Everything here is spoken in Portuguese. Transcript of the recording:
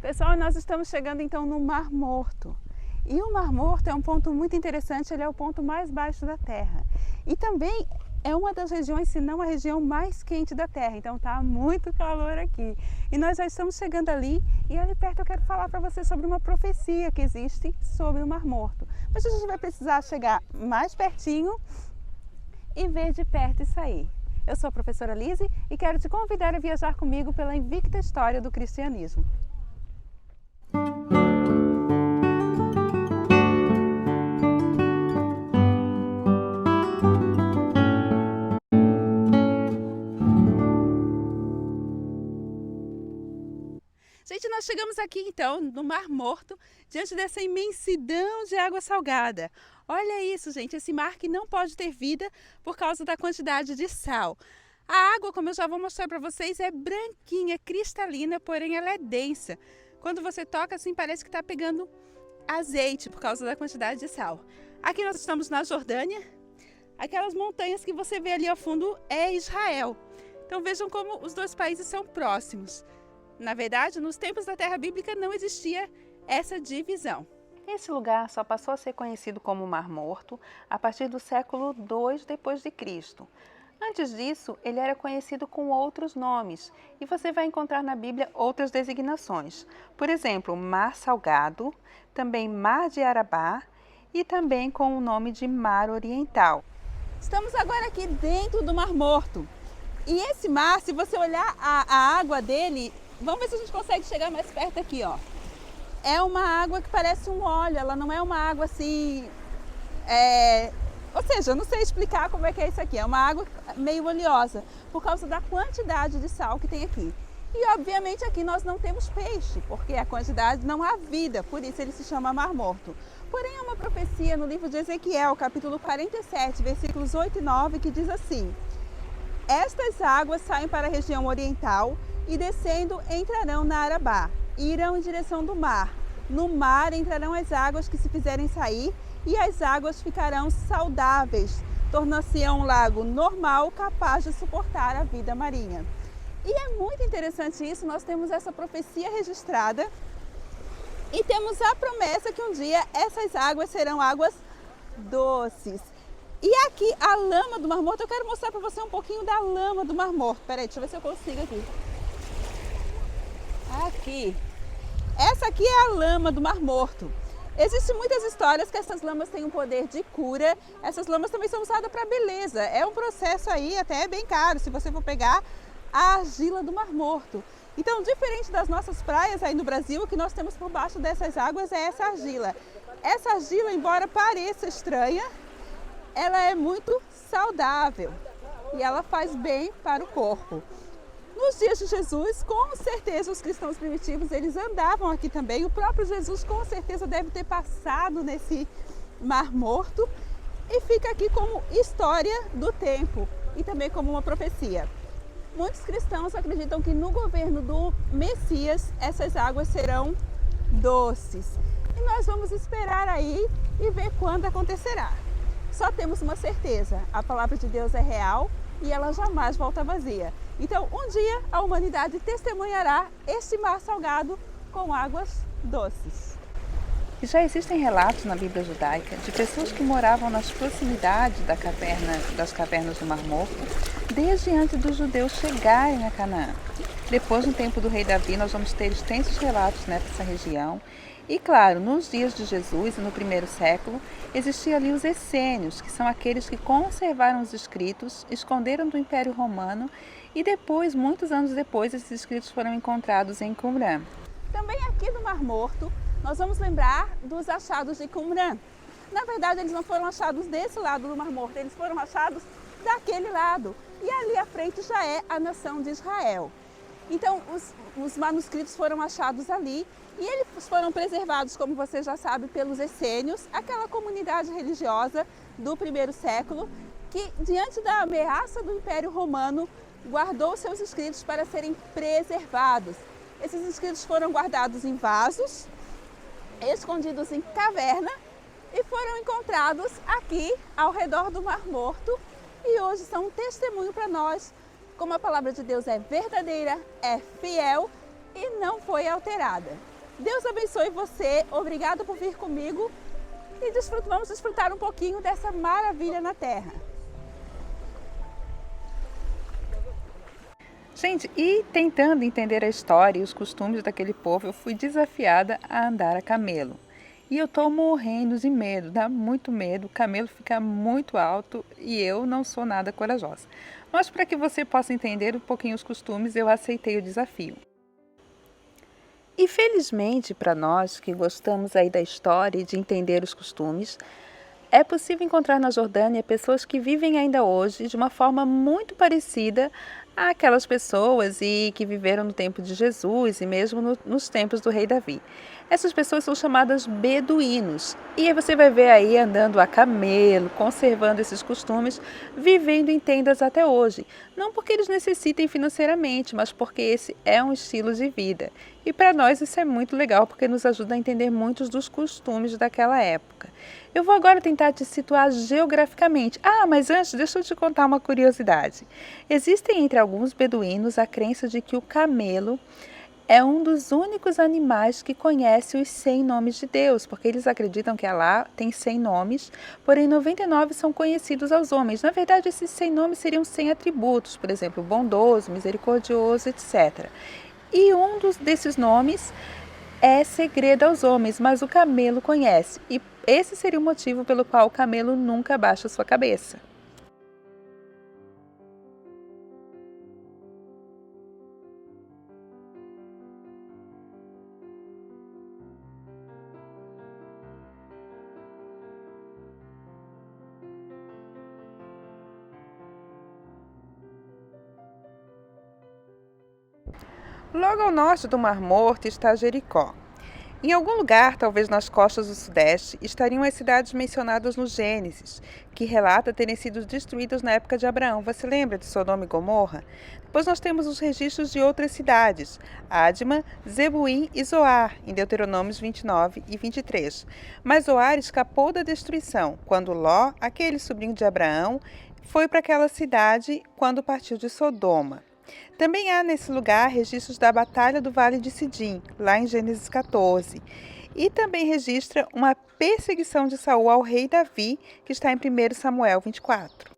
Pessoal, nós estamos chegando então no Mar Morto. E o Mar Morto é um ponto muito interessante, ele é o ponto mais baixo da Terra. E também é uma das regiões, se não a região mais quente da Terra, então está muito calor aqui. E nós já estamos chegando ali e ali perto eu quero falar para você sobre uma profecia que existe sobre o Mar Morto. Mas a gente vai precisar chegar mais pertinho e ver de perto isso aí. Eu sou a professora Lise e quero te convidar a viajar comigo pela invicta história do cristianismo. Gente, nós chegamos aqui então no Mar Morto, diante dessa imensidão de água salgada. Olha isso, gente, esse mar que não pode ter vida por causa da quantidade de sal. A água, como eu já vou mostrar para vocês, é branquinha, cristalina, porém ela é densa. Quando você toca assim, parece que está pegando azeite por causa da quantidade de sal. Aqui nós estamos na Jordânia. Aquelas montanhas que você vê ali ao fundo é Israel. Então vejam como os dois países são próximos. Na verdade, nos tempos da Terra Bíblica não existia essa divisão. Esse lugar só passou a ser conhecido como Mar Morto a partir do século II depois de Cristo. Antes disso, ele era conhecido com outros nomes e você vai encontrar na Bíblia outras designações. Por exemplo, Mar Salgado, também Mar de Arabá e também com o nome de Mar Oriental. Estamos agora aqui dentro do Mar Morto. E esse mar, se você olhar a água dele, vamos ver se a gente consegue chegar mais perto aqui, ó. É uma água que parece um óleo, ela não é uma água assim... Ou seja, eu não sei explicar como é que é isso aqui. É uma água meio oleosa, por causa da quantidade de sal que tem aqui. E obviamente aqui nós não temos peixe, porque a quantidade não há vida, por isso ele se chama Mar Morto. Porém, há uma profecia no livro de Ezequiel, capítulo 47, versículos 8 e 9, que diz assim: estas águas saem para a região oriental e descendo entrarão na Arabá, e irão em direção do mar. No mar entrarão as águas que se fizerem sair, e as águas ficarão saudáveis, tornando-se-ão um lago normal, capaz de suportar a vida marinha. E é muito interessante isso, nós temos essa profecia registrada e temos a promessa que um dia essas águas serão águas doces. E aqui a lama do Mar Morto, eu quero mostrar para você um pouquinho da lama do Mar Morto. Peraí, deixa eu ver se eu consigo aqui. Aqui. Essa aqui é a lama do Mar Morto. Existem muitas histórias que essas lamas têm um poder de cura. Essas lamas também são usadas para beleza. É um processo aí até bem caro, se você for pegar a argila do Mar Morto. Então, diferente das nossas praias aí no Brasil, o que nós temos por baixo dessas águas é essa argila. Essa argila, embora pareça estranha, ela é muito saudável e ela faz bem para o corpo. Nos dias de Jesus, com certeza os cristãos primitivos, eles andavam aqui também. O próprio Jesus com certeza deve ter passado nesse Mar Morto e fica aqui como história do tempo e também como uma profecia. Muitos cristãos acreditam que no governo do Messias essas águas serão doces. E nós vamos esperar aí e ver quando acontecerá. Só temos uma certeza, a palavra de Deus é real e ela jamais volta vazia. Então, um dia a humanidade testemunhará este mar salgado com águas doces. Já existem relatos na Bíblia judaica de pessoas que moravam nas proximidades das cavernas do Mar Morto, desde antes dos judeus chegarem a Canaã. Depois, no tempo do rei Davi, nós vamos ter extensos relatos nessa região. E claro, nos dias de Jesus e no primeiro século, existiam ali os essênios, que são aqueles que conservaram os escritos, esconderam do Império Romano e depois, muitos anos depois, esses escritos foram encontrados em Qumran. Também aqui no Mar Morto, nós vamos lembrar dos achados de Qumran. Na verdade, eles não foram achados desse lado do Mar Morto, eles foram achados daquele lado. E ali à frente já é a nação de Israel. Então, os manuscritos foram achados ali e eles foram preservados, como você já sabe, pelos essênios, aquela comunidade religiosa do primeiro século, que diante da ameaça do Império Romano, guardou seus escritos para serem preservados. Esses escritos foram guardados em vasos, escondidos em caverna e foram encontrados aqui ao redor do Mar Morto e hoje são um testemunho para nós como a palavra de Deus é verdadeira, é fiel e não foi alterada. Deus abençoe você, obrigado por vir comigo e vamos desfrutar um pouquinho dessa maravilha na terra. Gente, e tentando entender a história e os costumes daquele povo, eu fui desafiada a andar a camelo. E eu tô morrendo de medo, dá muito medo, o camelo fica muito alto e eu não sou nada corajosa. Mas para que você possa entender um pouquinho os costumes, eu aceitei o desafio. E felizmente para nós que gostamos aí da história e de entender os costumes, é possível encontrar na Jordânia pessoas que vivem ainda hoje de uma forma muito parecida àquelas pessoas e que viveram no tempo de Jesus e mesmo nos tempos do rei Davi. Essas pessoas são chamadas beduínos. E aí você vai ver aí andando a camelo, conservando esses costumes, vivendo em tendas até hoje. Não porque eles necessitem financeiramente, mas porque esse é um estilo de vida. E para nós isso é muito legal porque nos ajuda a entender muitos dos costumes daquela época. Eu vou agora tentar te situar geograficamente. Mas antes, deixa eu te contar uma curiosidade. Existem entre alguns beduínos a crença de que o camelo é um dos únicos animais que conhece os 100 nomes de Deus, porque eles acreditam que Alá tem 100 nomes, porém 99 são conhecidos aos homens. Na verdade, esses 100 nomes seriam 100 atributos, por exemplo, bondoso, misericordioso, etc. E desses nomes é segredo aos homens, mas o camelo conhece. E esse seria o motivo pelo qual o camelo nunca abaixa sua cabeça. Logo ao norte do Mar Morto está Jericó. Em algum lugar, talvez nas costas do Sudeste, estariam as cidades mencionadas no Gênesis, que relata terem sido destruídas na época de Abraão. Você lembra de Sodoma e Gomorra? Depois nós temos os registros de outras cidades, Adma, Zebuim e Zoar, em Deuteronômios 29 e 23. Mas Zoar escapou da destruição, quando Ló, aquele sobrinho de Abraão, foi para aquela cidade quando partiu de Sodoma. Também há nesse lugar registros da Batalha do Vale de Sidim, lá em Gênesis 14. E também registra uma perseguição de Saul ao rei Davi, que está em 1 Samuel 24.